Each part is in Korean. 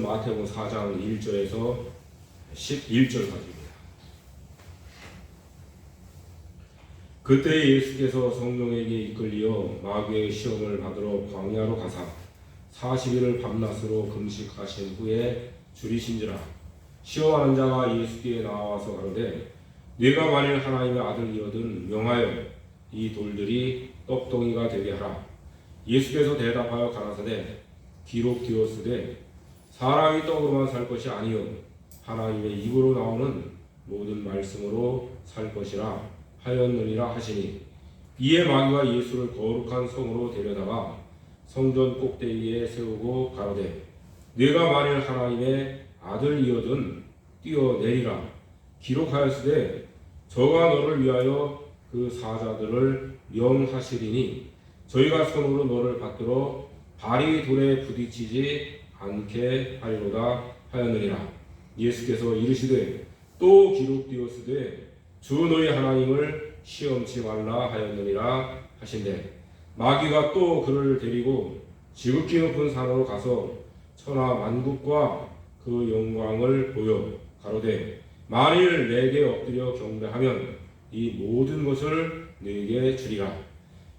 마태복음 4장 1절에서 11절까지입니다. 그때 예수께서 성령에게 이끌리어 마귀의 시험을 받으러 광야로 가사 40일을 밤낮으로 금식하신 후에 줄이신지라. 시험하는 자가 예수께 나와서 가로되 네가 만일 하나님의 아들이거든 명하여 이 돌들이 떡덩이가 되게 하라. 예수께서 대답하여 가라사대 기록되었으되 사람이 떡으로만 살 것이 아니요 하나님의 입으로 나오는 모든 말씀으로 살 것이라 하였느니라 하시니, 이에 마귀가 예수를 거룩한 성으로 데려다가 성전 꼭대기에 세우고 가로되 네가 만일 하나님의 아들이거든 뛰어내리라. 기록하였으되 저가 너를 위하여 그 사자들을 명하시리니 저희가 손으로 너를 받들어 발이 돌에 부딪히지 않게 하리로다 하였느니라. 예수께서 이르시되 또 기록되었으되 주 너희 하나님을 시험치 말라 하였느니라 하신대, 마귀가 또 그를 데리고 지극히 높은 산으로 가서 천하 만국과 그 영광을 보여 가로되 만일 내게 엎드려 경배하면 이 모든 것을 네게 주리라.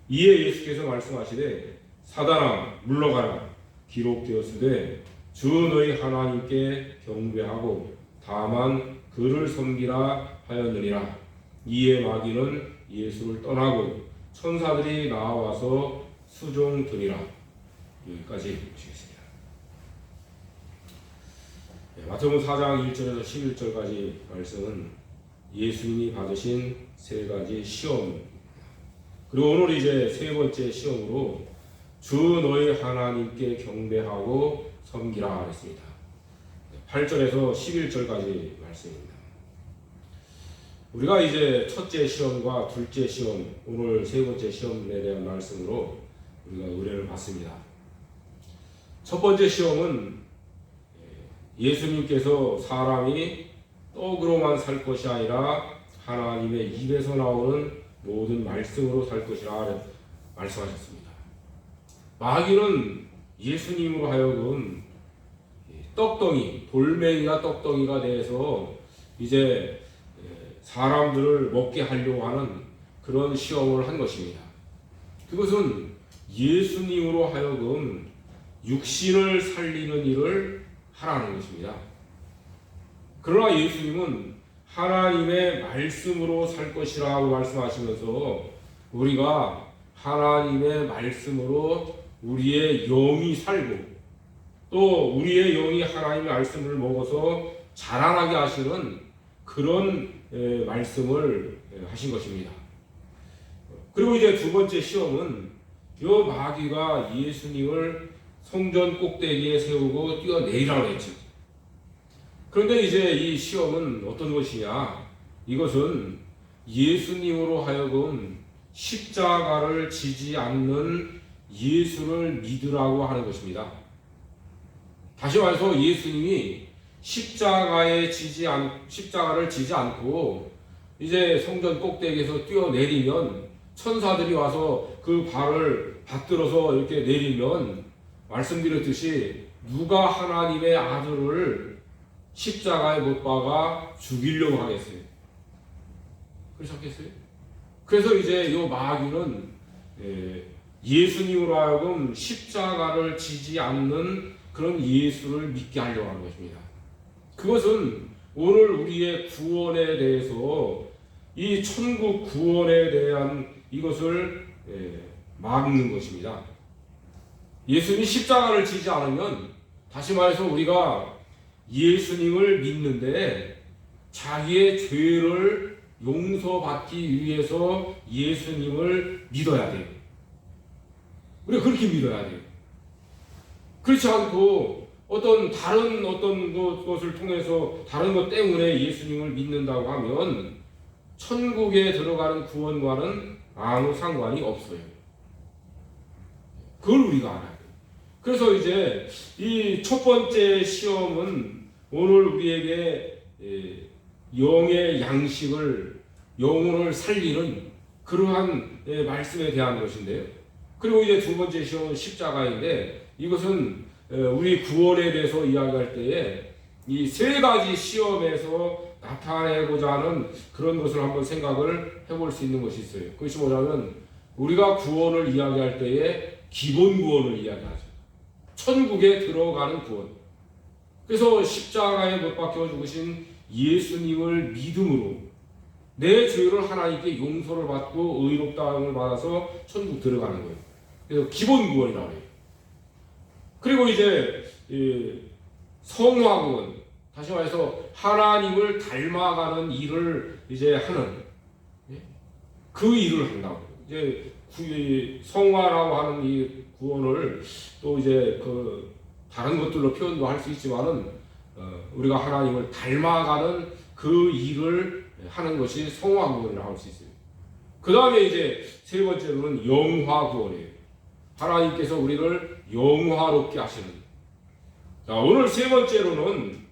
이에 예수께서 말씀하시되 사단아 물러가라. 기록되었으되 주 너희 하나님께 경배하고 다만 그를 섬기라 하였느니라. 이에 마귀는 예수를 떠나고 천사들이 나와서 수종드니라. 여기까지 보시겠습니다. 마태복음 4장 1절에서 11절까지 말씀은 예수님이 받으신 세 가지 시험, 그리고 오늘 이제 세 번째 시험으로 주 너희 하나님께 경배하고 섬기라 했습니다. 8절에서 11절까지 말씀입니다. 우리가 이제 첫째 시험과 둘째 시험, 오늘 세 번째 시험에 대한 말씀으로 우리가 의뢰를 받습니다. 첫 번째 시험은 예수님께서 사람이 떡으로만 살 것이 아니라 하나님의 입에서 나오는 모든 말씀으로 살 것이라 말씀하셨습니다. 마귀는 예수님으로 하여금 떡덩이, 돌멩이가 떡덩이가 돼서 이제 사람들을 먹게 하려고 하는 그런 시험을 한 것입니다. 그것은 예수님으로 하여금 육신을 살리는 일을 하라는 것입니다. 그러나 예수님은 하나님의 말씀으로 살 것이라고 말씀하시면서 우리가 하나님의 말씀으로 우리의 영이 살고 또 우리의 영이 하나님의 말씀을 먹어서 자라나게 하시는 그런 말씀을 하신 것입니다. 그리고 이제 두 번째 시험은 요 마귀가 예수님을 성전 꼭대기에 세우고 뛰어내리라고 했죠. 그런데 이제 이 시험은 어떤 것이냐? 이것은 예수님으로 하여금 십자가를 지지 않는 예수를 믿으라고 하는 것입니다. 다시 말해서 예수님이 십자가를 지지 않고 이제 성전 꼭대기에서 뛰어내리면 천사들이 와서 그 발을 받들어서 이렇게 내리면 말씀드렸듯이 누가 하나님의 아들을 십자가에 못 박아 죽이려고 하겠어요? 그러셨겠어요? 그래서 이제 이 마귀는 예수님으로 하여금 십자가를 지지 않는 그런 예수를 믿게 하려고 하는 것입니다. 그것은 오늘 우리의 구원에 대해서 이 천국 구원에 대한 이것을 막는 것입니다. 예수님이 십자가를 지지 않으면 다시 말해서 우리가 예수님을 믿는데 자기의 죄를 용서받기 위해서 예수님을 믿어야 돼요. 우리가 그렇게 믿어야 돼요. 그렇지 않고 다른 것을 통해서 다른 것 때문에 예수님을 믿는다고 하면 천국에 들어가는 구원과는 아무 상관이 없어요. 그걸 우리가 알아야 돼요. 그래서 이제 이 첫 번째 시험은 오늘 우리에게 영의 양식을, 영혼을 살리는 그러한 말씀에 대한 것인데요. 그리고 이제 두 번째 시험은 십자가인데 이것은 우리 구원에 대해서 이야기할 때에 이 세 가지 시험에서 나타내고자 하는 그런 것을 한번 생각을 해볼 수 있는 것이 있어요. 그것이 뭐냐면 우리가 구원을 이야기할 때에 기본 구원을 이야기하죠. 천국에 들어가는 구원. 그래서 십자가에 못 박혀 죽으신 예수님을 믿음으로 내 죄를 하나님께 용서를 받고 의롭다함을 받아서 천국 들어가는 거예요. 그래서 기본 구원이라고 해요. 그리고 이제 성화 구원, 다시 말해서 하나님을 닮아가는 일을 이제 하는 그 일을 한다고. 이제 성화라고 하는 이 구원을 또 이제 그 다른 것들로 표현도 할 수 있지만은 우리가 하나님을 닮아가는 그 일을 하는 것이 성화 구원이라고 할 수 있어요. 그 다음에 이제 세 번째로는 영화 구원이에요. 하나님께서 우리를 영화롭게 하시는. 자, 오늘 세 번째로는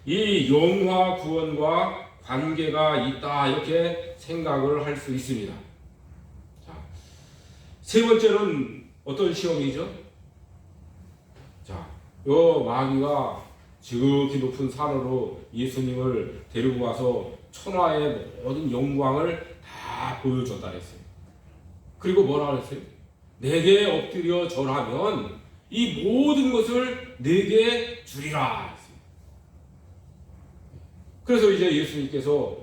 이 영화 구원과 관계가 있다 이렇게 생각을 할 수 있습니다. 자, 세 번째는 어떤 시험이죠? 자, 요 마귀가 지극히 높은 산으로 예수님을 데리고 가서 천하의 모든 영광을 다 보여줬다 했어요. 그리고 뭐라 그랬어요? 내게 엎드려 절하면 이 모든 것을 내게 주리라 했어요. 그래서 이제 예수님께서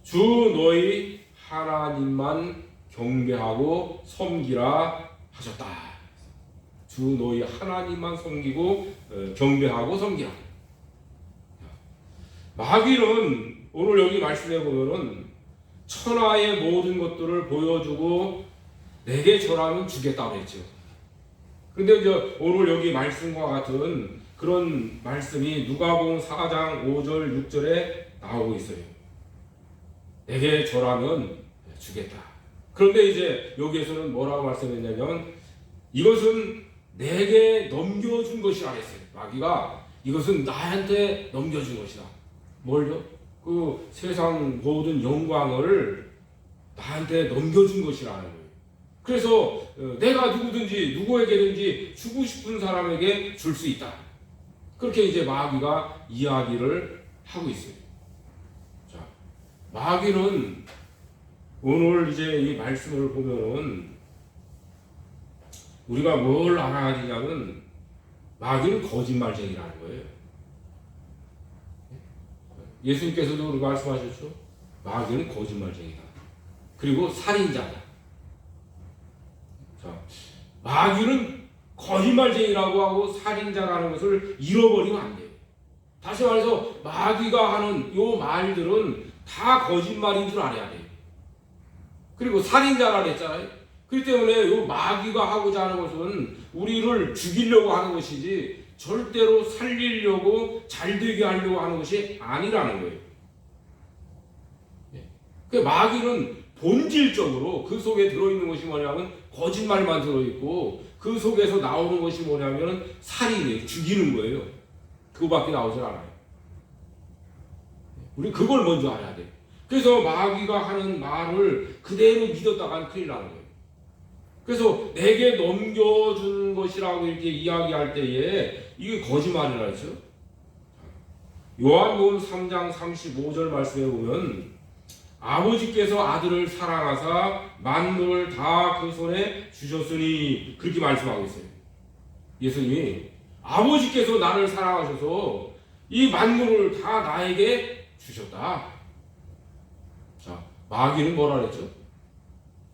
주 너희 하나님만 경배하고 섬기라 하셨다. 주 너희 하나님만 섬기고 경배하고 섬기라. 마귀는 오늘 여기 말씀해 보면은 천하의 모든 것들을 보여주고 내게 절하면 주겠다고 했죠. 그런데 이제 오늘 여기 말씀과 같은 그런 말씀이 누가복음 4장 5절 6절에 나오고 있어요. 내게 절하면 주겠다. 그런데 이제 여기에서는 뭐라고 말씀했냐면 이것은 내게 넘겨준 것이라 했어요. 마귀가 이것은 나한테 넘겨준 것이다. 뭘요? 그 세상 모든 영광을 나한테 넘겨준 것이라는 거예요. 그래서 내가 누구든지 누구에게든지 주고 싶은 사람에게 줄 수 있다. 그렇게 이제 마귀가 이야기를 하고 있어요. 자, 마귀는 오늘 이제 이 말씀을 보면은 우리가 뭘 알아야 되냐면 마귀는 거짓말쟁이라는 거예요. 예수님께서도 그렇게 말씀하셨죠. 마귀는 거짓말쟁이다. 그리고 살인자다. 자, 마귀는 거짓말쟁이라고 하고 살인자라는 것을 잃어버리면 안 돼요. 다시 말해서 마귀가 하는 요 말들은 다 거짓말인 줄 알아야 돼요. 그리고 살인자라 그랬잖아요. 그렇기 때문에 요 마귀가 하고자 하는 것은 우리를 죽이려고 하는 것이지 절대로 살리려고 잘되게 하려고 하는 것이 아니라는 거예요. 그 마귀는 본질적으로 그 속에 들어있는 것이 뭐냐면 거짓말만 들어있고 그 속에서 나오는 것이 뭐냐면 살인이에요. 죽이는 거예요. 그거밖에 나오질 않아요. 우리 그걸 먼저 알아야 돼요. 그래서 마귀가 하는 말을 그대로 믿었다가는 큰일 나는 거예요. 그래서 내게 넘겨준 것이라고 이렇게 이야기할 때에 이게 거짓말이라 했죠. 요한복음 3장 35절 말씀에 보면 아버지께서 아들을 사랑하사 만물을 다 그 손에 주셨으니 그렇게 말씀하고 있어요. 예수님이 아버지께서 나를 사랑하셔서 이 만물을 다 나에게 주셨다. 자, 마귀는 뭐라 그랬죠?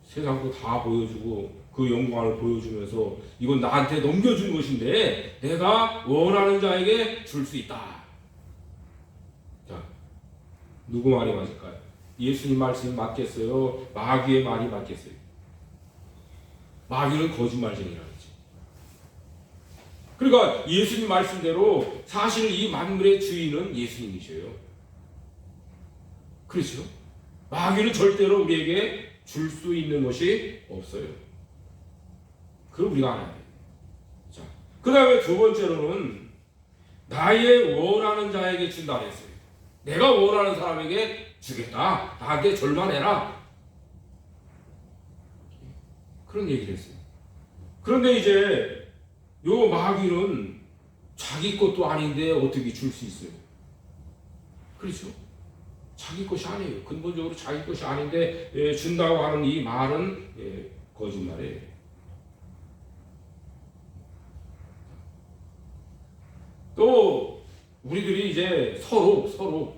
세상도 다 보여주고 그 영광을 보여주면서 이건 나한테 넘겨준 것인데 내가 원하는 자에게 줄 수 있다. 자, 누구 말이 맞을까요? 예수님 말씀이 맞겠어요? 마귀의 말이 맞겠어요? 마귀는 거짓말쟁이라 그러지. 그러니까 예수님 말씀대로 사실 이 만물의 주인은 예수님이셔요. 그렇죠? 마귀는 절대로 우리에게 줄 수 있는 것이 없어요. 그걸 우리가 알아야 돼요. 자, 그 다음에 두 번째로는 나의 원하는 자에게 준다 그랬어요. 내가 원하는 사람에게 주겠다. 나한테 절만해라. 그런 얘기를 했어요. 그런데 이제 요 마귀는 자기 것도 아닌데 어떻게 줄 수 있어요? 그렇죠? 자기 것이 아니에요. 근본적으로 자기 것이 아닌데 준다고 하는 이 말은 거짓말이에요. 또 우리들이 이제 서로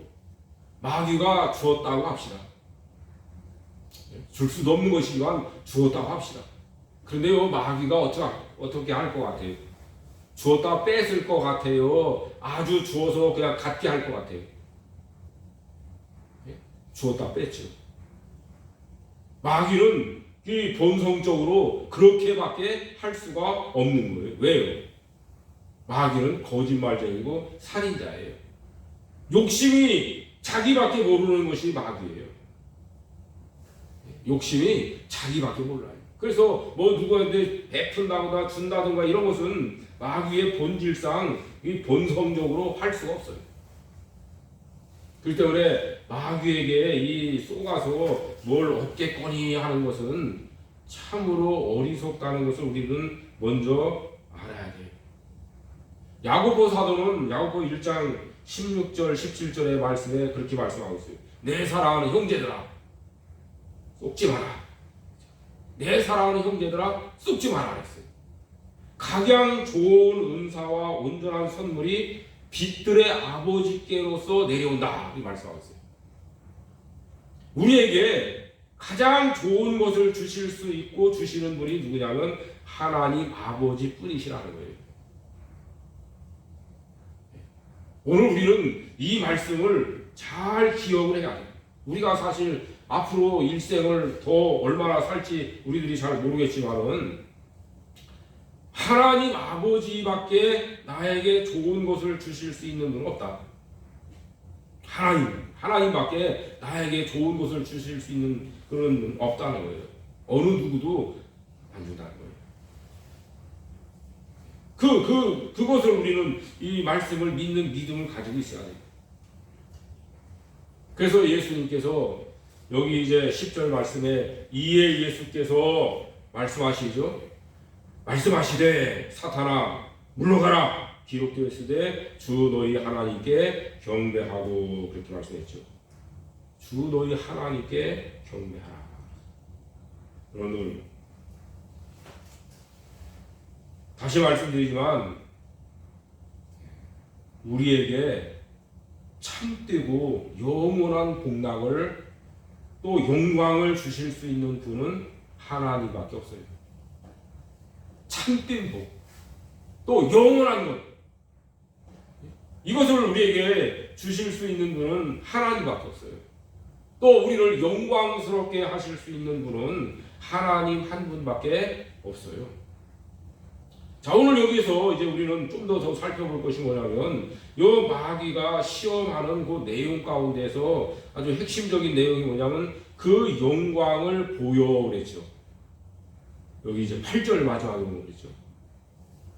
마귀가 주었다고 합시다. 줄 수도 없는 것이지만 주었다고 합시다. 그런데 요 마귀가 어떻게 할 것 같아요? 주었다 뺏을 것 같아요? 아주 주어서 그냥 갖게 할 것 같아요? 주었다 뺐죠. 마귀는 이 본성적으로 그렇게밖에 할 수가 없는 거예요. 왜요? 마귀는 거짓말쟁이고 살인자예요. 욕심이 자기밖에 모르는 것이 마귀예요. 욕심이 자기밖에 몰라요. 그래서 뭐 누구한테 베푼다거나 준다든가 이런 것은 마귀의 본질상 이 본성적으로 할 수가 없어요. 그렇기 때문에 마귀에게 이 속아서 뭘 얻겠거니 하는 것은 참으로 어리석다는 것을 우리는 먼저 알아야 돼요. 야고보 사도는 야고보 1장 16절 17절의 말씀에 그렇게 말씀하고 있어요. 내 사랑하는 형제들아 속지 마라. 내 사랑하는 형제들아 속지 마라 그랬어요. 각양 좋은 은사와 온전한 선물이 빛들의 아버지께로서 내려온다 이 말씀하고 있어요. 우리에게 가장 좋은 것을 주실 수 있고 주시는 분이 누구냐면 하나님 아버지 뿐이시라는 거예요. 오늘 우리는 이 말씀을 잘 기억을 해야 돼요. 우리가 사실 앞으로 일생을 더 얼마나 살지 우리들이 잘 모르겠지만은 하나님 아버지밖에 나에게 좋은 것을 주실 수 있는 분은 없다. 하나님밖에 나에게 좋은 것을 주실 수 있는 그런 분은 없다는 거예요. 어느 누구도 안 준다는 거예요. 그것을 우리는 이 말씀을 믿는 믿음을 가지고 있어야 돼요. 그래서 예수님께서 여기 이제 10절 말씀에 이에 예수께서 말씀하시되 사탄아 물러가라 기록되어 있으되 주 너희 하나님께 경배하고 그렇게 말씀했죠. 주 너희 하나님께 경배하라. 여러분 다시 말씀드리지만 우리에게 참되고 영원한 복락을 또 영광을 주실 수 있는 분은 하나님밖에 없어요. 참된 복, 또 영원한 것, 이것을 우리에게 주실 수 있는 분은 하나님밖에 없어요. 또 우리를 영광스럽게 하실 수 있는 분은 하나님 한 분밖에 없어요. 자, 오늘 여기서 이제 우리는 좀 더 살펴볼 것이 뭐냐면 요 마귀가 시험하는 그 내용 가운데서 아주 핵심적인 내용이 뭐냐면 그 영광을 보여 그랬죠. 여기 이제 8절 마지막에 보면 그랬죠.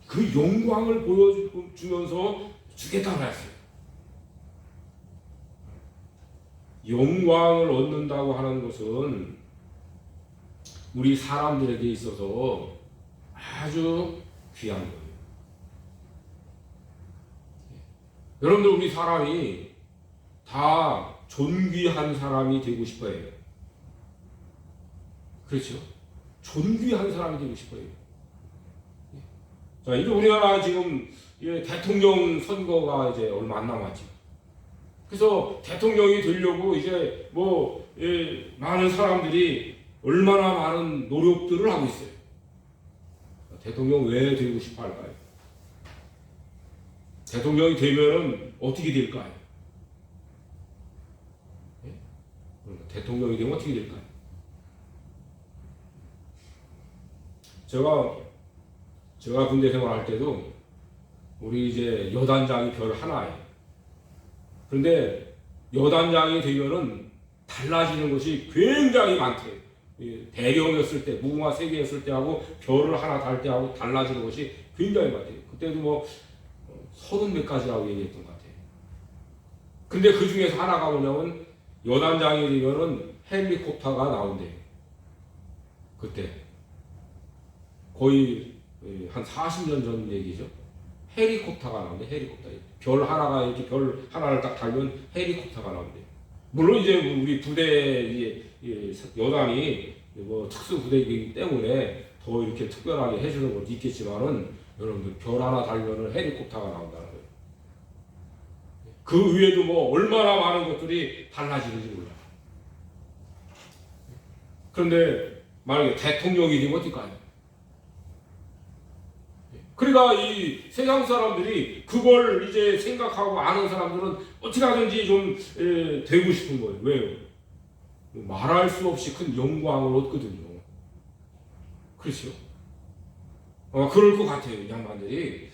그 영광을 보여주면서 주겠다고 했어요. 영광을 얻는다고 하는 것은 우리 사람들에게 있어서 아주 귀한 거예요. 여러분들 우리 사람이 다 존귀한 사람이 되고 싶어요. 그렇죠? 존귀한 사람이 되고 싶어요. 자, 이제 우리나라 지금 대통령 선거가 이제 얼마 안 남았죠. 그래서 대통령이 되려고 이제 많은 사람들이 얼마나 많은 노력들을 하고 있어요. 대통령 왜 되고 싶어 할까요? 대통령이 되면은 어떻게 될까요? 대통령이 되면 어떻게 될까요? 제가 군대 생활할 때도 우리 이제 여단장이 별 하나예요. 그런데 여단장이 되면은 달라지는 것이 굉장히 많대요. 대령이었을 때, 무궁화 3개였을 때하고 별을 하나 달 때하고 달라지는 것이 굉장히 많대요. 그때도 30몇 가지라고 얘기했던 것 같아요. 근데 그 중에서 하나가 뭐냐면 여단장이 되면은 헬리콥터가 나온대요. 그때 거의 한 40년 전 얘기죠. 헬리콥터가 나오는데 헬리콥터. 별 하나가 이렇게 별 하나를 딱 달면 헬리콥터가 나오는데. 물론 이제 우리 부대 여단이 뭐 특수 부대이기 때문에 더 이렇게 특별하게 해주는 것도 있겠지만은 여러분들 별 하나 달면은 헬리콥터가 나온다는 거예요. 그 위에도 뭐 얼마나 많은 것들이 달라지는지 몰라요. 그런데 만약에 대통령이 되면 어떨까요? 그러니까 이 세상 사람들이 그걸 이제 생각하고 아는 사람들은 어떻게 하든지 좀 되고 싶은 거예요. 왜요? 말할 수 없이 큰 영광을 얻거든요. 그렇죠? 그럴 것 같아요. 이 양반들이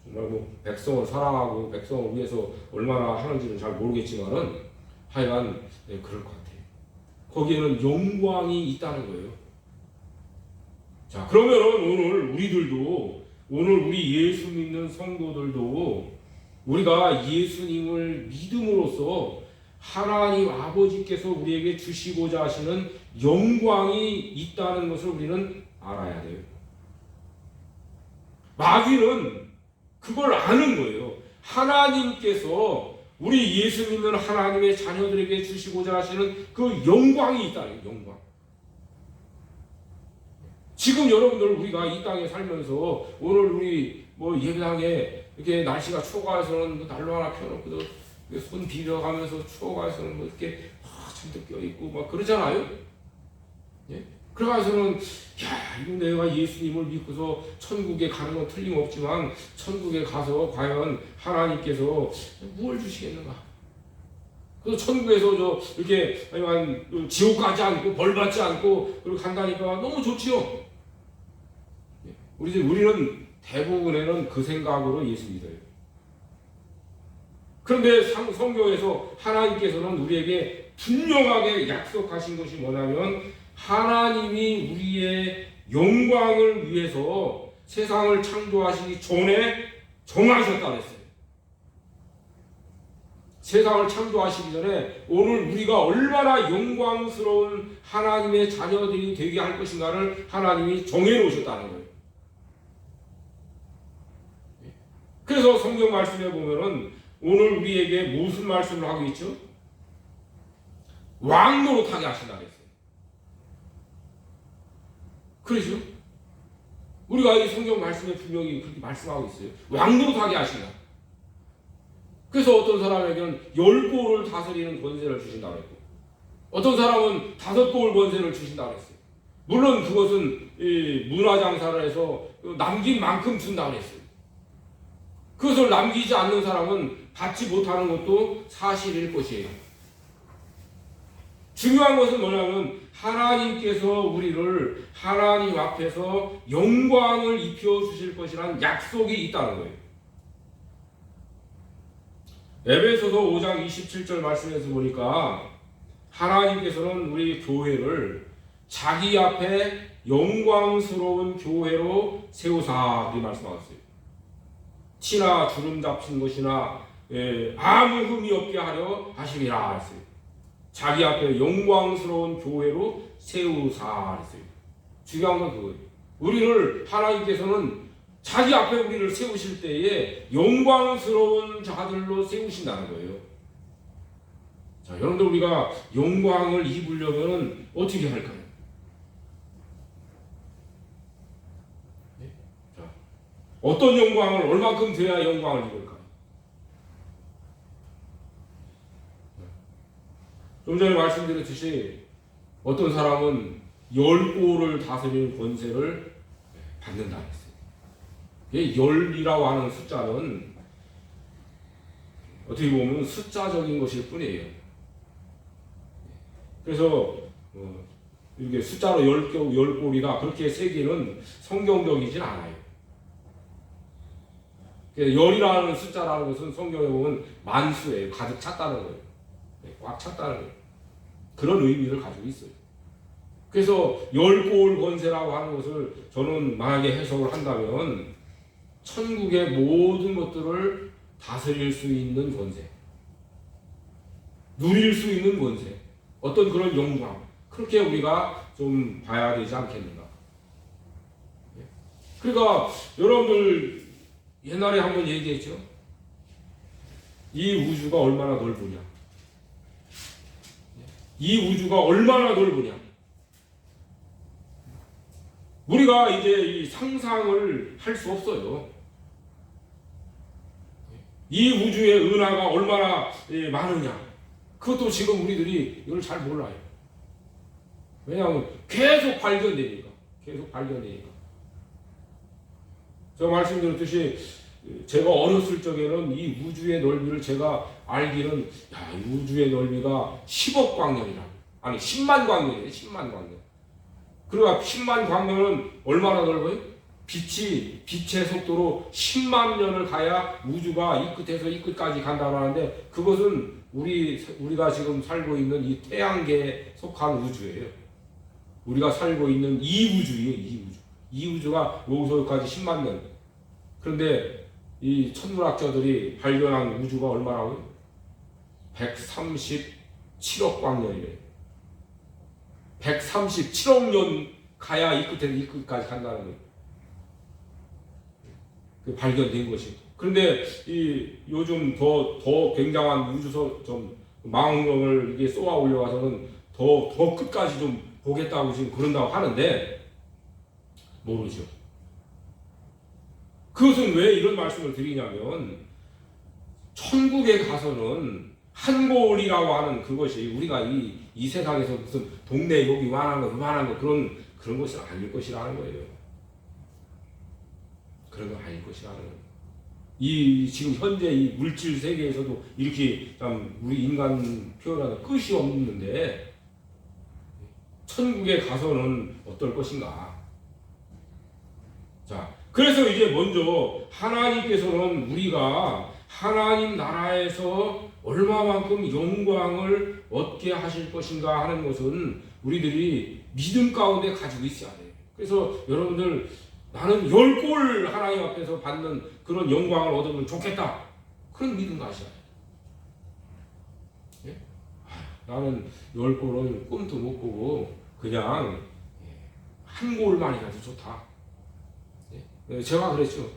정말 뭐 백성을 사랑하고 백성을 위해서 얼마나 하는지는 잘 모르겠지만은 하여간 그럴 것 같아요. 거기에는 영광이 있다는 거예요. 자, 그러면은 오늘 우리 예수 믿는 성도들도 우리가 예수님을 믿음으로써 하나님 아버지께서 우리에게 주시고자 하시는 영광이 있다는 것을 우리는 알아야 돼요. 마귀는 그걸 아는 거예요. 하나님께서 우리 예수 믿는 하나님의 자녀들에게 주시고자 하시는 그 영광이 있다는 거예요. 영광. 지금 여러분들 우리가 이 땅에 살면서 오늘 우리 뭐 예배당에 이렇게 날씨가 추워가서는 뭐 난로 하나 펴놓고도 손 비벼가면서 추워가서는 뭐 이렇게 잔뜩 껴있고 막 그러잖아요. 예? 그래가서는 이거 내가 예수님을 믿고서 천국에 가는 건 틀림없지만 천국에 가서 과연 하나님께서 무엇을 주시겠는가? 그래서 천국에서 이렇게 지옥 가지 않고 벌 받지 않고 그리고 간다니까 너무 좋지요. 우리는 대부분에는 그 생각으로 예수 믿어요. 그런데 성경에서 하나님께서는 우리에게 분명하게 약속하신 것이 뭐냐면 하나님이 우리의 영광을 위해서 세상을 창조하시기 전에 정하셨다 그랬어요. 세상을 창조하시기 전에 오늘 우리가 얼마나 영광스러운 하나님의 자녀들이 되게 할 것인가를 하나님이 정해놓으셨다는 거예요. 그래서 성경 말씀에 보면은 오늘 우리에게 무슨 말씀을 하고 있죠? 왕 노릇하게 하신다 그랬어요. 그렇죠? 우리가 이 성경 말씀에 분명히 그렇게 말씀하고 있어요. 왕 노릇하게 하신다. 그래서 어떤 사람에게는 10골을 다스리는 권세를 주신다고 했고 어떤 사람은 5골 권세를 주신다고 했어요. 물론 그것은 문화장사를 해서 남긴 만큼 준다고 했어요. 그것을 남기지 않는 사람은 받지 못하는 것도 사실일 것이에요. 중요한 것은 뭐냐면 하나님께서 우리를 하나님 앞에서 영광을 입혀주실 것이라는 약속이 있다는 거예요. 에베소서 5장 27절 말씀에서 보니까 하나님께서는 우리 교회를 자기 앞에 영광스러운 교회로 세우사 이 말씀하셨어요. 티나 주름 잡힌 것이나 아무 흠이 없게 하려 하심이라 했어요. 자기 앞에 영광스러운 교회로 세우사 했어요. 중요한 건 그거예요. 우리를 하나님께서는 자기 앞에 우리를 세우실 때에 영광스러운 자들로 세우신다는 거예요. 자, 여러분들 우리가 영광을 입으려면 어떻게 할까요? 자, 어떤 영광을 얼마큼 돼야 영광을 입을까요? 좀 전에 말씀드렸듯이 어떤 사람은 10골을 다스리는 권세를 받는다 했어요. 열이라고 하는 숫자는 어떻게 보면 숫자적인 것일 뿐이에요. 그래서 이렇게 숫자로 10골이다 그렇게 세기는 성경적이진 않아요. 열이라는 숫자라는 것은 성경에 보면 만수예요. 가득 찼다는 거예요. 꽉 찼다는 거예요. 그런 의미를 가지고 있어요. 그래서 10골 권세라고 하는 것을 저는 만약에 해석을 한다면 천국의 모든 것들을 다스릴 수 있는 권세, 누릴 수 있는 권세, 어떤 그런 영광, 그렇게 우리가 좀 봐야 되지 않겠는가. 그러니까 여러분들 옛날에 한번 얘기했죠. 이 우주가 얼마나 넓으냐. 이 우주가 얼마나 넓으냐. 우리가 이제 이 상상을 할 수 없어요. 이 우주의 은하가 얼마나 많으냐. 그것도 지금 우리들이 이걸 잘 몰라요. 왜냐하면 계속 발견되니까. 계속 발견되니까. 제가 말씀드렸듯이 제가 어렸을 적에는 이 우주의 넓이를 제가 알기는 이 우주의 넓이가 10억 광년이라. 아니 10만 광년이에요. 10만 광년. 그러니까 10만 광년은 얼마나 넓어요? 빛의 속도로 10만 년을 가야 우주가 이 끝에서 이 끝까지 간다고 하는데 그것은 우리가 지금 살고 있는 이 태양계에 속한 우주예요. 우리가 살고 있는 이 우주예요. 이 우주. 이 우주가 여기서까지 10만 년. 그런데 이 천문학자들이 발견한 우주가 얼마라고요? 137억 광년이래요. 137억 년 가야 이 끝에서 이 끝까지 간다는 거예요. 그 발견된 것이. 그런데 요즘 더 굉장한 우주선 좀 망원경을 이게 쏘아 올려가서는 더 끝까지 좀 보겠다고 지금 그런다고 하는데 모르죠. 그것은 왜 이런 말씀을 드리냐면 천국에 가서는 한골이라고 하는 그것이 우리가 이 세상에서 무슨 동네 여기 요만한 거 그런 것이 아닐 것이라는 거예요. 그런 거 아닐 것이라는 거예요. 지금 현재 이 물질 세계에서도 이렇게 참 우리 인간 표현하는 끝이 없는데 천국에 가서는 어떨 것인가. 자, 그래서 이제 먼저 하나님께서는 우리가 하나님 나라에서 얼마만큼 영광을 얻게 하실 것인가 하는 것은 우리들이 믿음 가운데 가지고 있어야 돼요. 그래서 여러분들 나는 10골 하나님 앞에서 받는 그런 영광을 얻으면 좋겠다. 그런 믿음 가셔야 돼요. 예? 나는 10골은 꿈도 못 꾸고 그냥 한 골만이라도 좋다. 예? 제가 그랬죠.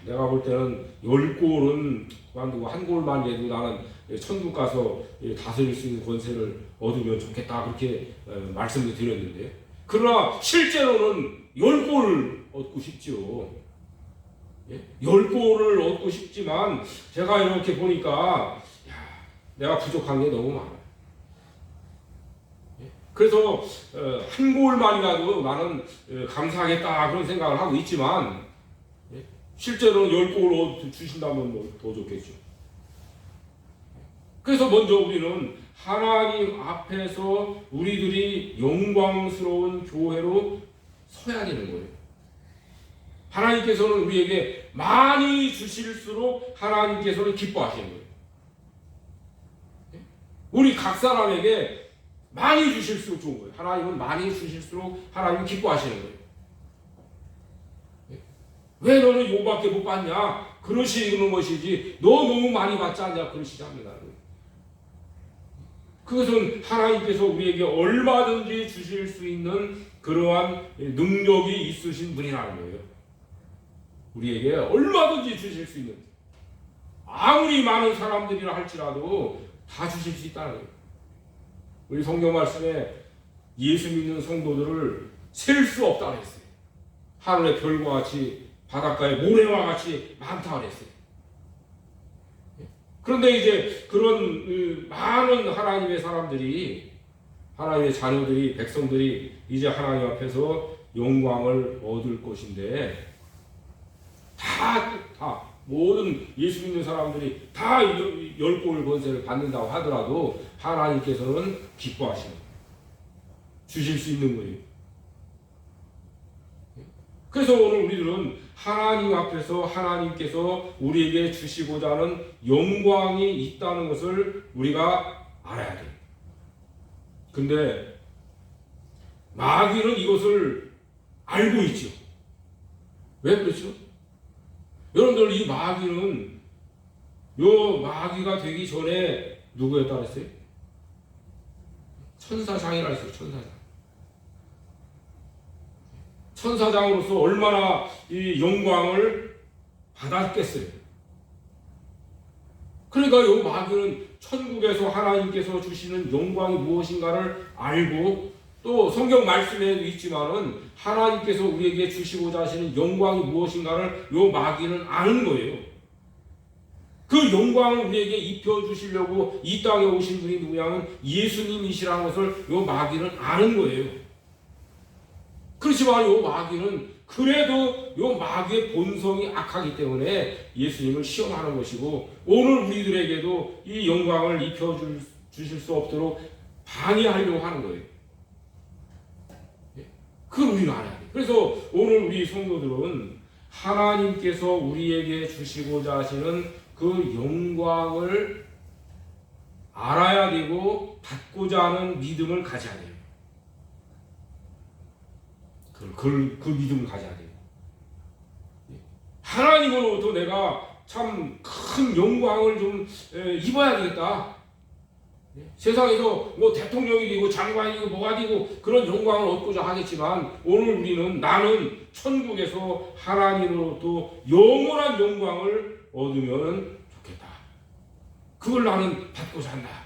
내가 볼 때는 10골은 그만두고 한 골만이라도 나는 천국 가서 다스릴 수 있는 권세를 얻으면 좋겠다. 그렇게 말씀을 드렸는데 그러나 실제로는 10골 얻고 싶지요. 예? 10골을 얻고 싶지만 제가 이렇게 보니까 내가 부족한 게 너무 많아요. 예? 그래서 한 골만이라도 나는 감사하겠다 그런 생각을 하고 있지만 예? 실제로는 10골을 주신다면 더 좋겠죠. 그래서 먼저 우리는 하나님 앞에서 우리들이 영광스러운 교회로 서야 되는 거예요. 하나님께서는 우리에게 많이 주실수록 하나님께서는 기뻐하시는 거예요. 우리 각 사람에게 많이 주실수록 좋은 거예요. 하나님은 많이 주실수록 하나님은 기뻐하시는 거예요. 왜 너는 요밖에 못 받냐? 그러시는 것이지 너 너무 많이 받지 않냐? 그러시지 않는다. 그것은 하나님께서 우리에게 얼마든지 주실 수 있는 그러한 능력이 있으신 분이라는 거예요. 우리에게 얼마든지 주실 수 있는, 아무리 많은 사람들이라 할지라도 다 주실 수 있다는 거예요. 우리 성경 말씀에 예수 믿는 성도들을 셀 수 없다고 했어요. 하늘의 별과 같이 바닷가의 모래와 같이 많다고 했어요. 그런데 이제 그런 많은 하나님의 사람들이, 하나님의 자녀들이, 백성들이 이제 하나님 앞에서 영광을 얻을 것인데 다 모든 예수 믿는 사람들이 다 10골 권세를 받는다고 하더라도 하나님께서는 기뻐하시는 거예요. 주실 수 있는 거예요. 그래서 오늘 우리들은 하나님 앞에서 하나님께서 우리에게 주시고자 하는 영광이 있다는 것을 우리가 알아야 돼요. 근데 마귀는 이것을 알고 있죠. 왜 그렇죠? 여러분들 이 마귀는 마귀가 되기 전에 누구였다 그랬어요? 천사장이라 했어요. 천사장. 천사장으로서 얼마나 이 영광을 받았겠어요. 그러니까 이 마귀는 천국에서 하나님께서 주시는 영광이 무엇인가를 알고, 또 성경 말씀에도 있지만은 하나님께서 우리에게 주시고자 하시는 영광이 무엇인가를 이 마귀는 아는 거예요. 그 영광을 우리에게 입혀주시려고 이 땅에 오신 분이 누구냐면 예수님이시라는 것을 이 마귀는 아는 거예요. 그렇지만 이 마귀는 그래도 이 마귀의 본성이 악하기 때문에 예수님을 시험하는 것이고, 오늘 우리들에게도 이 영광을 입혀주실 수 없도록 방해하려고 하는 거예요. 그걸 우리는 알아야 돼요. 그래서 오늘 우리 성도들은 하나님께서 우리에게 주시고자 하시는 그 영광을 알아야 되고 받고자 하는 믿음을 가져야 돼요. 그 믿음을 가져야 돼요. 하나님으로부터 내가 참 큰 영광을 좀 입어야 되겠다. 세상에서 뭐 대통령이 되고 장관이 되고 뭐가 되고 그런 영광을 얻고자 하겠지만, 오늘 우리는 나는 천국에서 하나님으로부터 영원한 영광을 얻으면 좋겠다. 그걸 나는 받고자 한다.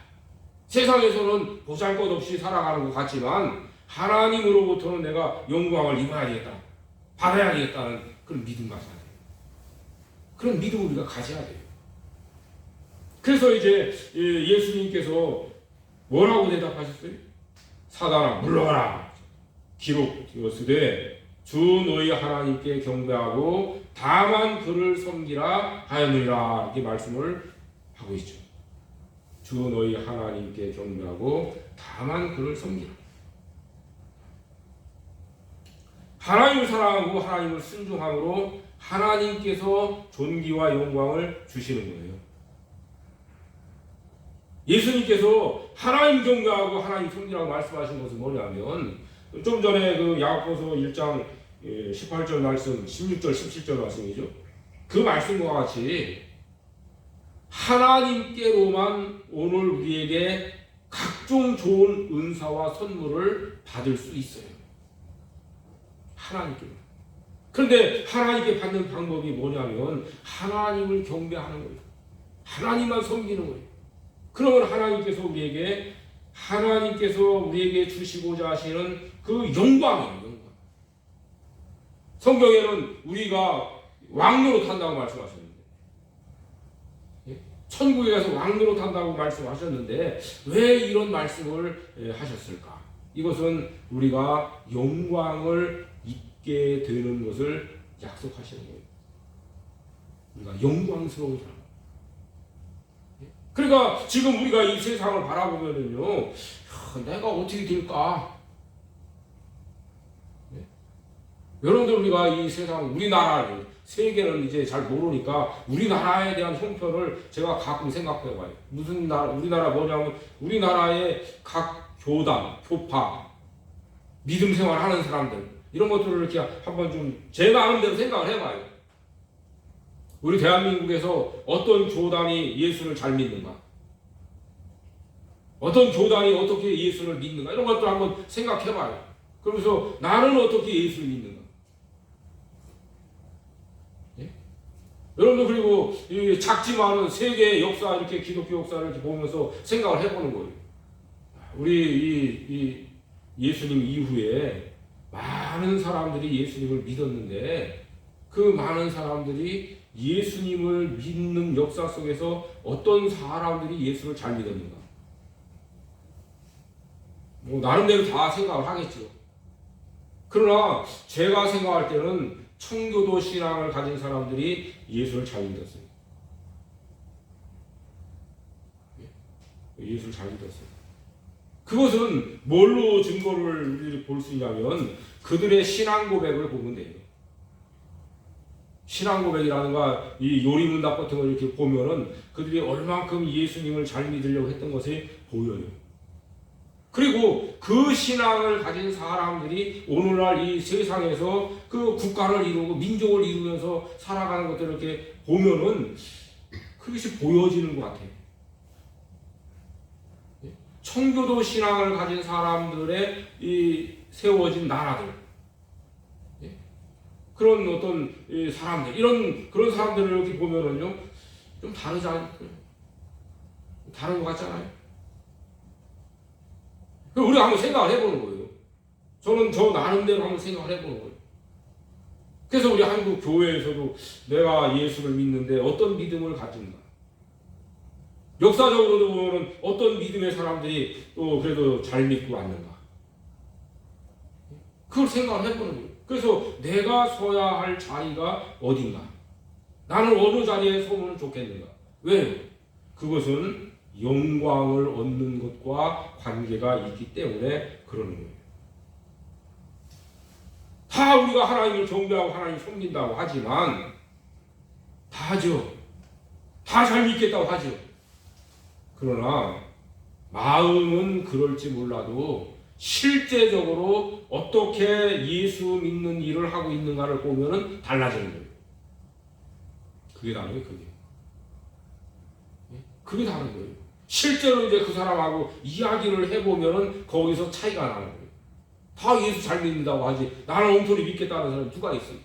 세상에서는 보잘것없이 살아가는 것 같지만 하나님으로부터는 내가 영광을 입어야 되겠다, 받아야 되겠다는 그런 믿음 가져야 돼요. 그런 믿음을 우리가 가져야 돼요. 그래서 이제 예수님께서 뭐라고 대답하셨어요? 사단아 물러가라. 기록되었으되 주 너희 하나님께 경배하고 다만 그를 섬기라 하였느니라. 이렇게 말씀을 하고 있죠. 주 너희 하나님께 경배하고 다만 그를 섬기라. 하나님을 사랑하고 하나님을 순종함으로 하나님께서 존귀와 영광을 주시는 거예요. 예수님께서 하나님 경배하고 하나님 섬기라고 말씀하신 것은 뭐냐면, 좀 전에 그 야고보서 1장 18절 말씀, 16절, 17절 말씀이죠. 그 말씀과 같이 하나님께로만 오늘 우리에게 각종 좋은 은사와 선물을 받을 수 있어요. 하나님께. 그런데 하나님께 받는 방법이 뭐냐면 하나님을 경배하는 거예요. 하나님만 섬기는 거예요. 그러면 하나님께서 우리에게 주시고자 하시는 그 영광이에요. 영광. 성경에는 우리가 왕노릇 한다고 말씀하셨는데, 천국에 가서 왕노릇 한다고 말씀하셨는데 왜 이런 말씀을 하셨을까? 이것은 우리가 영광을 잊게 되는 것을 약속하시는 거예요. 우리가 영광스러워지는. 그러니까 지금 우리가 이 세상을 바라보면은요, 내가 어떻게 될까? 여러분들, 우리가 이 세상, 우리나라를, 세계는 이제 잘 모르니까 우리나라에 대한 형편을 제가 가끔 생각해 봐요. 무슨 나라, 우리나라 뭐냐면 우리나라의 각 교단, 교파, 믿음 생활하는 사람들, 이런 것들을 이렇게 한번 좀 제가 아는 대로 생각을 해봐요. 우리 대한민국에서 어떤 교단이 예수를 잘 믿는가? 어떤 교단이 어떻게 예수를 믿는가? 이런 것들 한번 생각해봐요. 그러면서 나는 어떻게 예수를 믿는가? 예? 여러분들, 그리고 이 작지만은 세계의 역사, 이렇게 기독교 역사를 이렇게 보면서 생각을 해보는 거예요. 우리 이 예수님 이후에 많은 사람들이 예수님을 믿었는데, 그 많은 사람들이 예수님을 믿는 역사 속에서 어떤 사람들이 예수를 잘 믿었는가? 뭐 나름대로 다 생각을 하겠죠. 그러나 제가 생각할 때는 청교도 신앙을 가진 사람들이 예수를 잘 믿었어요. 예수를 잘 믿었어요. 그것은 뭘로 증거를 우리들이 볼 수 있냐면 그들의 신앙 고백을 보면 돼요. 신앙 고백이라든가 이 요리문답 같은 걸 이렇게 보면은 그들이 얼만큼 예수님을 잘 믿으려고 했던 것이 보여요. 그리고 그 신앙을 가진 사람들이 오늘날 이 세상에서 그 국가를 이루고 민족을 이루면서 살아가는 것들을 이렇게 보면은 그것이 보여지는 것 같아요. 청교도 신앙을 가진 사람들의 이 세워진 나라들, 그런 어떤 사람들, 그런 사람들을 이렇게 보면은요, 좀 다르지 않을까요? 다른 것 같잖아요. 우리가 한번 생각을 해보는 거예요. 저는 저 나름대로 한번 생각을 해보는 거예요. 그래서 우리 한국 교회에서도 내가 예수를 믿는데 어떤 믿음을 가진가? 역사적으로도 보면 어떤 믿음의 사람들이 또 그래도 잘 믿고 왔는가? 그걸 생각을 해보는 거예요. 그래서 내가 서야 할 자리가 어딘가? 나는 어느 자리에 서면 좋겠는가? 왜요? 그것은 영광을 얻는 것과 관계가 있기 때문에 그러는 거예요. 다 우리가 하나님을 경배하고 하나님 섬긴다고 하지만 다 하죠. 다 잘 믿겠다고 하죠. 그러나 마음은 그럴지 몰라도 실제적으로 어떻게 예수 믿는 일을 하고 있는가를 보면은 달라지는 거예요. 그게 다른 거예요. 그게 다른 거예요. 실제로 이제 그 사람하고 이야기를 해보면은 거기서 차이가 나는 거예요. 다 예수 잘 믿는다고 하지 나는 엉터리 믿겠다는 사람이 누가 있어요?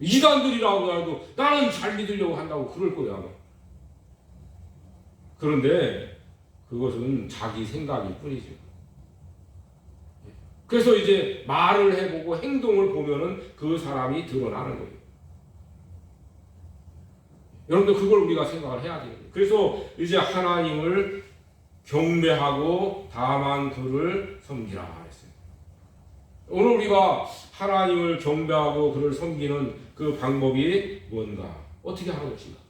이단들이라고 해도 나는 잘 믿으려고 한다고 그럴 거야 아마. 그런데 그것은 자기 생각일 뿐이죠. 그래서 이제 말을 해보고 행동을 보면은 그 사람이 드러나는 거예요. 여러분들 그걸 우리가 생각을 해야 돼요. 그래서 이제 하나님을 경배하고 다만 그를 섬기라 했어요. 오늘 우리가 하나님을 경배하고 그를 섬기는 그 방법이 뭔가? 어떻게 하는 것인가?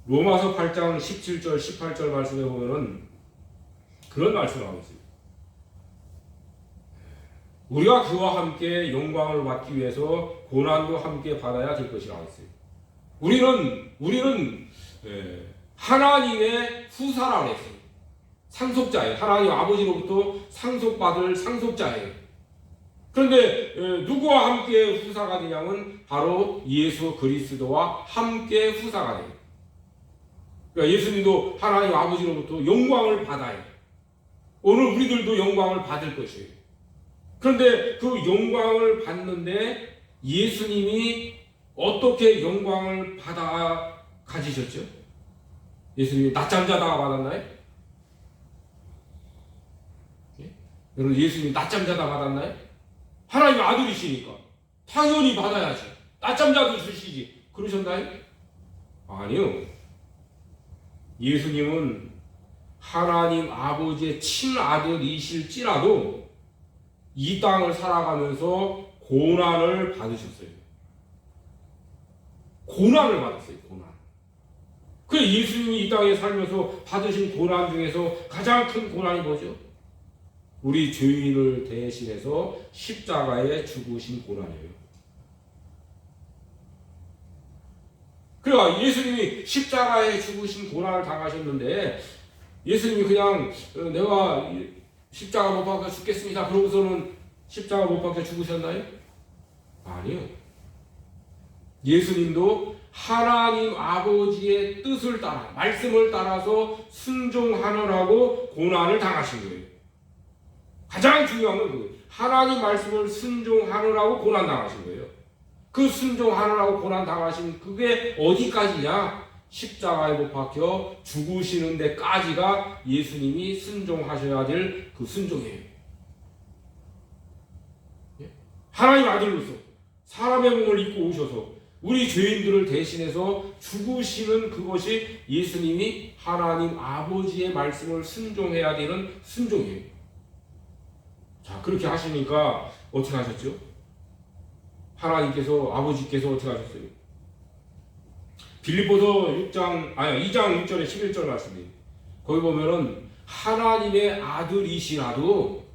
로마서 8장 17절 18절 말씀에 보면은 그런 말씀을 하고 있어요. 우리가 그와 함께 영광을 받기 위해서 고난도 함께 받아야 될 것이라고 했어요. 우리는 하나님의 후사라고 했어요. 상속자예요. 하나님 아버지로부터 상속받을 상속자예요. 그런데 누구와 함께 후사가 되냐면 바로 예수 그리스도와 함께 후사가 돼요. 그러니까 예수님도 하나님 아버지로부터 영광을 받아요. 오늘 우리들도 영광을 받을 것이에요. 그런데 그 영광을 받는데 예수님이 어떻게 영광을 받아 가지셨죠? 예수님이 낮잠 자다가 받았나요? 예? 여러분 예수님이 낮잠 자다 받았나요? 하나님의 아들이시니까 당연히 받아야지. 낮잠 자도 주시지. 그러셨나요? 아니요. 예수님은 하나님 아버지의 친아들이실지라도 이 땅을 살아가면서 고난을 받으셨어요. 고난을 받았어요. 고난. 그 예수님이 이 땅에 살면서 받으신 고난 중에서 가장 큰 고난이 뭐죠? 우리 죄인을 대신해서 십자가에 죽으신 고난이에요. 그러니까 예수님이 십자가에 죽으신 고난을 당하셨는데 예수님이 그냥 내가 십자가 못 박혀 죽겠습니다. 그러고서는 십자가 못 박혀 죽으셨나요? 아니요. 예수님도 하나님 아버지의 뜻을 따라 말씀을 따라서 순종하느라고 고난을 당하신 거예요. 가장 중요한 건 그거예요. 하나님 말씀을 순종하느라고 고난 당하신 거예요. 그 순종하느라고 고난 당하신 그게 어디까지냐? 십자가에 못 박혀 죽으시는 데까지가 예수님이 순종하셔야 될 그 순종이에요. 하나님 아들로서 사람의 몸을 입고 오셔서 우리 죄인들을 대신해서 죽으시는 그것이 예수님이 하나님 아버지의 말씀을 순종해야 되는 순종이에요. 자, 그렇게 하시니까 어떻게 하셨죠? 하나님께서 아버지께서 어떻게 하셨어요? 빌립보서 2장 6절에 11절 말씀이에요. 거기 보면은 하나님의 아들이시라도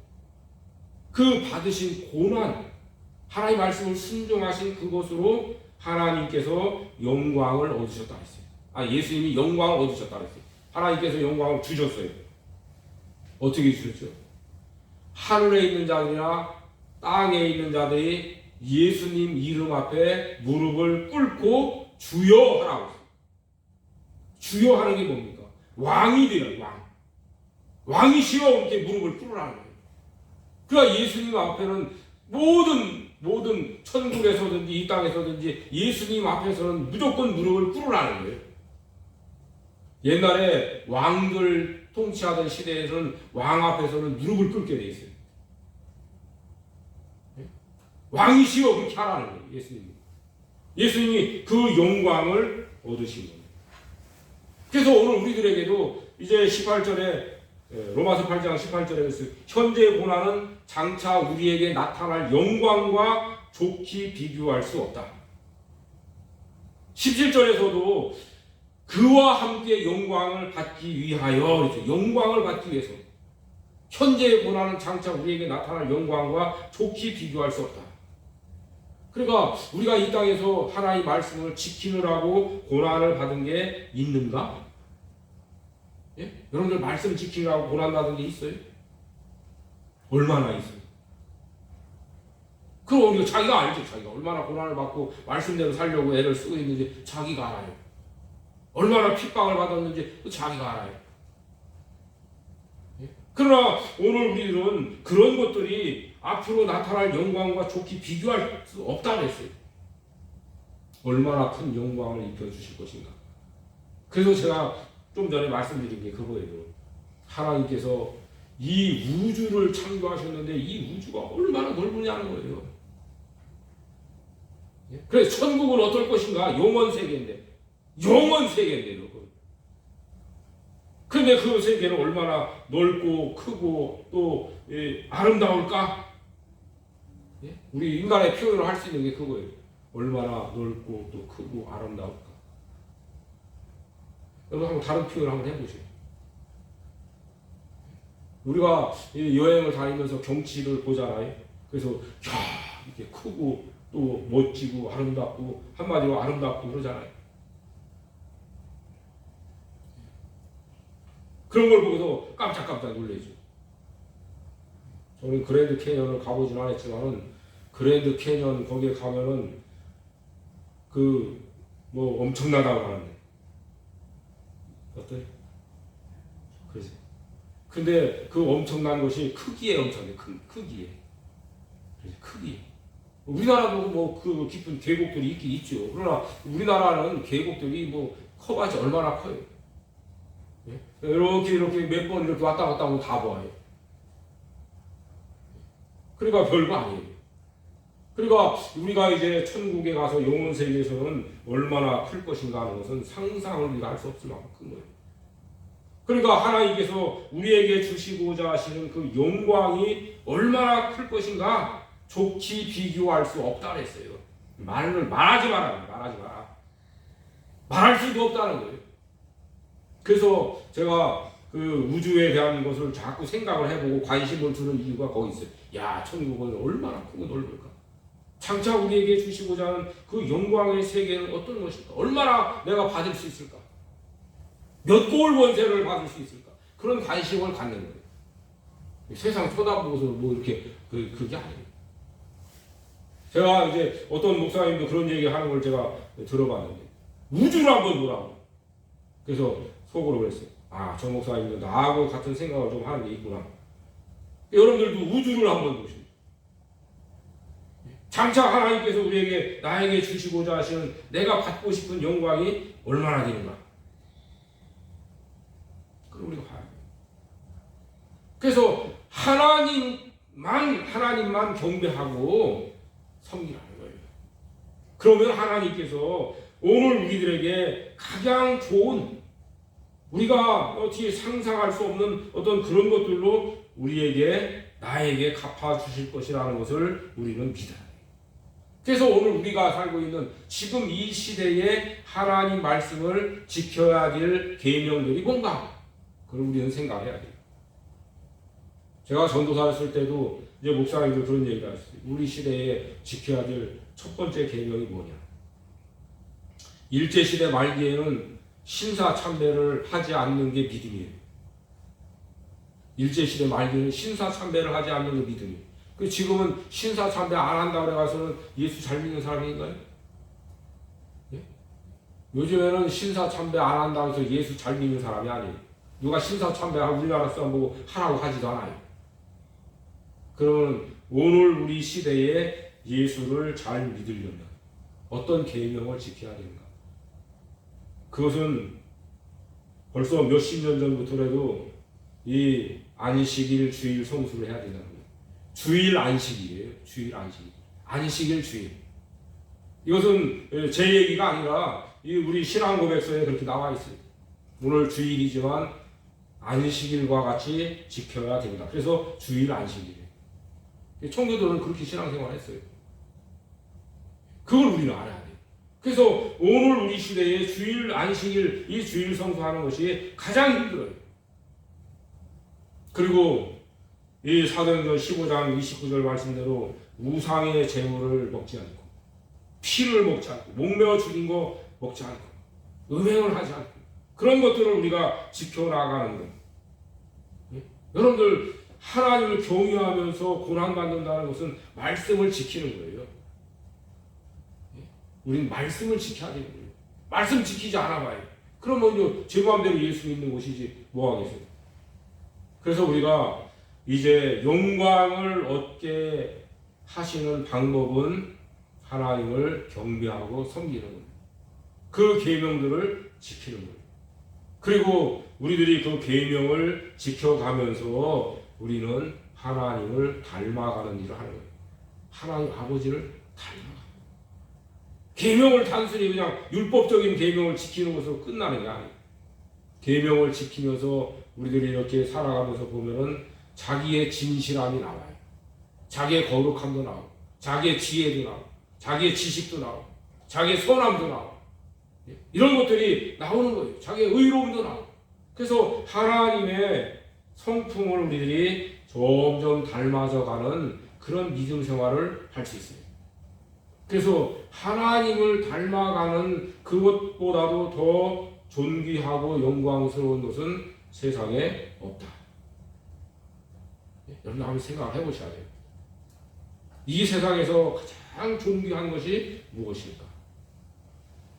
그 받으신 고난, 하나님 말씀을 순종하신 그것으로 하나님께서 영광을 얻으셨다 했어요. 예수님이 영광을 얻으셨다 했어요. 하나님께서 영광을 주셨어요. 어떻게 주셨죠? 하늘에 있는 자들이나 땅에 있는 자들이 예수님 이름 앞에 무릎을 꿇고 주여 하라고 했어요. 주여 하는 게 뭡니까? 왕이 되는 왕. 왕이시여 이렇게 무릎을 꿇으라는 거예요. 그러니까 예수님 앞에는 모든 천국에서든지 이 땅에서든지 예수님 앞에서는 무조건 무릎을 꿇으라는 거예요. 옛날에 왕들 통치하던 시대에서는 왕 앞에서는 무릎을 꿇게 돼 있어요. 왕이시여 그렇게 하라는 거예요. 예수님이 그 영광을 얻으신 겁니다. 그래서 오늘 우리들에게도 이제 18절에 로마서 8장 18절에 현재의 고난은 장차 우리에게 나타날 영광과 좋게 비교할 수 없다. 17절에서도 그와 함께 영광을 받기 위하여, 영광을 받기 위해서 현재의 고난은 장차 우리에게 나타날 영광과 좋게 비교할 수 없다. 그러니까 우리가 이 땅에서 하나님의 말씀을 지키느라고 고난을 받은 게 있는가? 예? 여러분들 말씀 지키느라고 고난받은 게 있어요? 얼마나 있어요? 그럼 우리가 자기가 알죠. 자기가 얼마나 고난을 받고 말씀대로 살려고 애를 쓰고 있는지 자기가 알아요. 얼마나 핍박을 받았는지 자기가 알아요. 예? 그러나 오늘 우리들은 그런 것들이 앞으로 나타날 영광과 좋게 비교할 수 없다고 했어요. 얼마나 큰 영광을 입혀주실 것인가. 그래서 제가 좀 전에 말씀드린 게 그거예요. 하나님께서 이 우주를 창조하셨는데 이 우주가 얼마나 넓으냐는 거예요. 그래서 천국은 어떨 것인가? 영원 세계인데. 그런데 그 세계는 얼마나 넓고 크고 또 아름다울까? 우리 인간의 표현을 할 수 있는 게 그거예요. 얼마나 넓고 또 크고 아름다울까? 여러분 한번 다른 표현을 한번 해보세요. 우리가 여행을 다니면서 경치를 보잖아요. 그래서 이렇게 크고 또 멋지고 아름답고 한마디로 아름답고 그러잖아요. 그런 걸 보고서 깜짝깜짝 놀라죠. 저는 그랜드 캐년을 가보진 않았지만은 그랜드 캐년 거기에 가면은 엄청나다고 하는데 어때요? 그래서 근데 그 엄청난 것이 크기에 엄청나요. 크기에. 우리나라도 그 깊은 계곡들이 있긴 있죠. 그러나 우리나라는 계곡들이 커봤자 얼마나 커요. 예? 이렇게 몇 번 이렇게 왔다 갔다 하면 다 보아요. 그러니까 별거 아니에요. 그러니까 우리가 이제 천국에 가서 영혼 세계에서는 얼마나 클 것인가 하는 것은 상상을 우리가 할 수 없을 만큼 큰 거예요. 그러니까 하나님께서 우리에게 주시고자 하시는 그 영광이 얼마나 클 것인가 좋게 비교할 수 없다 그랬어요. 말하지 마라. 말할 수도 없다는 거예요. 그래서 제가 그 우주에 대한 것을 자꾸 생각을 해보고 관심을 두는 이유가 거기 있어요. 야, 천국은 얼마나 크고 넓을까? 장차 우리에게 주시고자 하는 그 영광의 세계는 어떤 것일까? 얼마나 내가 받을 수 있을까? 몇 골 권세를 받을 수 있을까? 그런 관심을 갖는 거예요. 세상 쳐다보고서 이렇게 그게 아니에요. 제가 이제 어떤 목사님도 그런 얘기 하는 걸 제가 들어봤는데 우주를 한번 보라고. 그래서 속으로 그랬어요. 저 목사님도 나하고 같은 생각을 좀 하는 게 있구나. 여러분들도 우주를 한번 보시죠. 장차 하나님께서 나에게 주시고자 하시는 내가 받고 싶은 영광이 얼마나 되는가. 그걸 우리가 봐야 돼요. 그래서 하나님만 경배하고 섬기라는 거예요. 그러면 하나님께서 오늘 우리들에게 가장 좋은 우리가 어떻게 상상할 수 없는 어떤 그런 것들로 나에게 갚아주실 것이라는 것을 우리는 믿어야 돼요. 그래서 오늘 우리가 살고 있는 지금 이 시대에 하나님 말씀을 지켜야 될 계명들이 뭔가 그걸 우리는 생각해야 돼요. 제가 전도사였을 때도 이제 목사님들 그런 얘기를 하셨어요. 우리 시대에 지켜야 될 첫 번째 계명이 뭐냐? 일제시대 말기에는 신사참배를 하지 않는 게 믿음이에요. 일제시대 말기에는 신사참배를 하지 않는 게 믿음이에요. 그 지금은 신사참배 안 한다고 해가서는 예수 잘 믿는 사람인가요? 예? 요즘에는 신사참배 안 한다고 해서 예수 잘 믿는 사람이 아니에요. 누가 신사참배 우리나라 사람 보고 하라고 하지도 않아요. 그러면 오늘 우리 시대에 예수를 잘 믿으려면 어떤 계명을 지켜야 되는가? 그것은 벌써 몇십 년 전부터라도 이 안식일 주일 성수를 해야 된다는 거예요. 주일 안식이에요. 주일 안식. 안식일 주일. 이것은 제 얘기가 아니라 우리 신앙 고백서에 그렇게 나와 있어요. 오늘 주일이지만 안식일과 같이 지켜야 된다. 그래서 주일 안식일이에요. 청교도는 그렇게 신앙생활을 했어요. 그걸 우리는 알아야 돼요. 그래서 오늘 우리 시대에 주일 안식일, 이 주일 성수하는 것이 가장 힘들어요. 그리고 이 사도행전 15장 29절 말씀대로 우상의 제물을 먹지 않고 피를 먹지 않고 목매어 죽인 거 먹지 않고 음행을 하지 않고 그런 것들을 우리가 지켜나가는 거예요. 여러분들 하나님을 경외하면서 고난받는다는 것은 말씀을 지키는 거예요. 우리는 말씀을 지켜야 되는 거예요. 말씀 지키지 않아봐요. 그러면요, 제 마음대로 예수 믿는 것이지 뭐 하겠어요. 그래서 우리가 이제 영광을 얻게 하시는 방법은 하나님을 경배하고 섬기는 거예요. 그 계명들을 지키는 거예요. 그리고 우리들이 그 계명을 지켜가면서 우리는 하나님을 닮아가는 일을 하는 거예요. 하나님 아버지를 닮아가는 거예요. 계명을 단순히 그냥 율법적인 계명을 지키는 것으로 끝나는 게 아니에요. 계명을 지키면서 우리들이 이렇게 살아가면서 보면은 자기의 진실함이 나와요. 자기의 거룩함도 나오고, 자기의 지혜도 나오고, 자기의 지식도 나오고, 자기의 선함도 나오고, 이런 것들이 나오는 거예요. 자기의 의로움도 나오고. 그래서 하나님의 성품을 우리들이 점점 닮아져가는 그런 믿음 생활을 할 수 있어요. 그래서 하나님을 닮아가는 그것보다도 더 존귀하고 영광스러운 것은 세상에 없다. 여러분 한번 생각을 해보셔야 돼요. 이 세상에서 가장 존귀한 것이 무엇일까?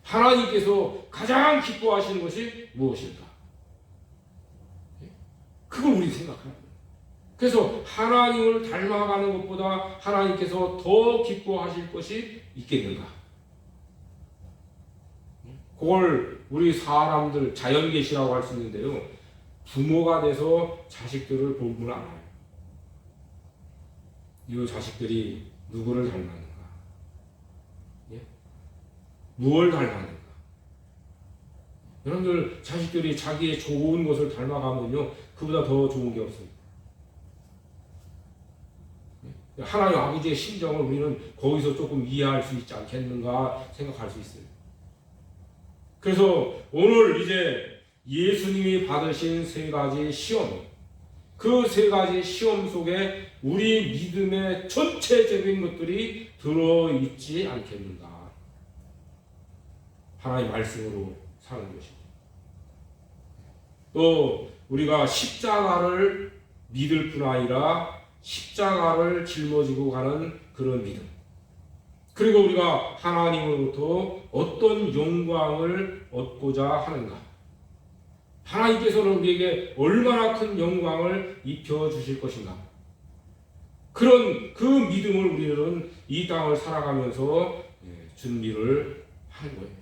하나님께서 가장 기뻐하시는 것이 무엇일까? 그걸 우리 생각하는 거예요. 그래서 하나님을 닮아가는 것보다 하나님께서 더 기뻐하실 것이 있겠는가? 그걸 우리 사람들 자연계시라고 할 수 있는데요. 부모가 돼서 자식들을 보면 알아요. 이 자식들이 누구를 닮았는가? 예? 무엇을 닮았는가? 여러분들 자식들이 자기의 좋은 것을 닮아가면요, 그보다 더 좋은 게 없습니다. 하나님 아버지의 심정을 우리는 거기서 조금 이해할 수 있지 않겠는가 생각할 수 있어요. 그래서 오늘 이제 예수님이 받으신 세 가지 시험, 그 세 가지 시험 속에 우리 믿음의 전체적인 것들이 들어있지 않겠는가. 하나님의 말씀으로 사는 것입니다. 또 우리가 십자가를 믿을 뿐 아니라 십자가를 짊어지고 가는 그런 믿음. 그리고 우리가 하나님으로부터 어떤 영광을 얻고자 하는가. 하나님께서는 우리에게 얼마나 큰 영광을 입혀주실 것인가. 그런 그 믿음을 우리는 이 땅을 살아가면서 준비를 하는 거예요.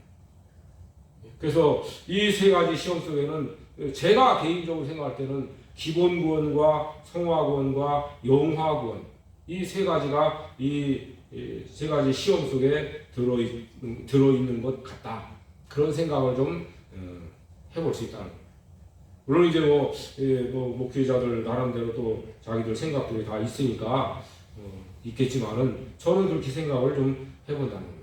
그래서 이 세 가지 시험 속에는 제가 개인적으로 생각할 때는 기본구원과 성화구원과 영화구원, 이 세 가지가 이 세 가지 시험 속에 들어있는 것 같다. 그런 생각을 좀 해볼 수 있다는 거예요. 물론 이제 목회자들 나름대로 또 자기들 생각들이 다 있으니까 있겠지만은 저는 그렇게 생각을 좀 해본다는 거예요.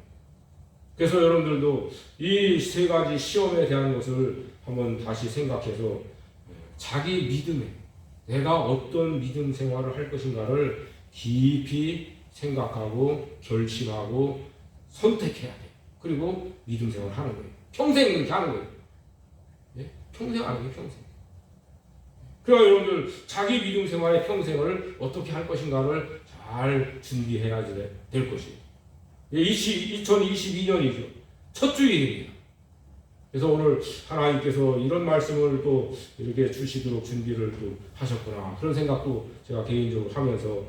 그래서 여러분들도 이 세 가지 시험에 대한 것을 한번 다시 생각해서 자기 믿음에 내가 어떤 믿음 생활을 할 것인가를 깊이 생각하고 결심하고 선택해야 돼요. 그리고 믿음 생활을 하는 거예요. 평생 그렇게 하는 거예요. 예? 평생 하는 거예요. 평생. 그러니까 여러분들 자기 믿음 생활의 평생을 어떻게 할 것인가를 잘 준비해야 될 것이에요. 2022년이죠. 첫 주일입니다. 그래서 오늘 하나님께서 이런 말씀을 또 이렇게 주시도록 준비를 또 하셨구나. 그런 생각도 제가 개인적으로 하면서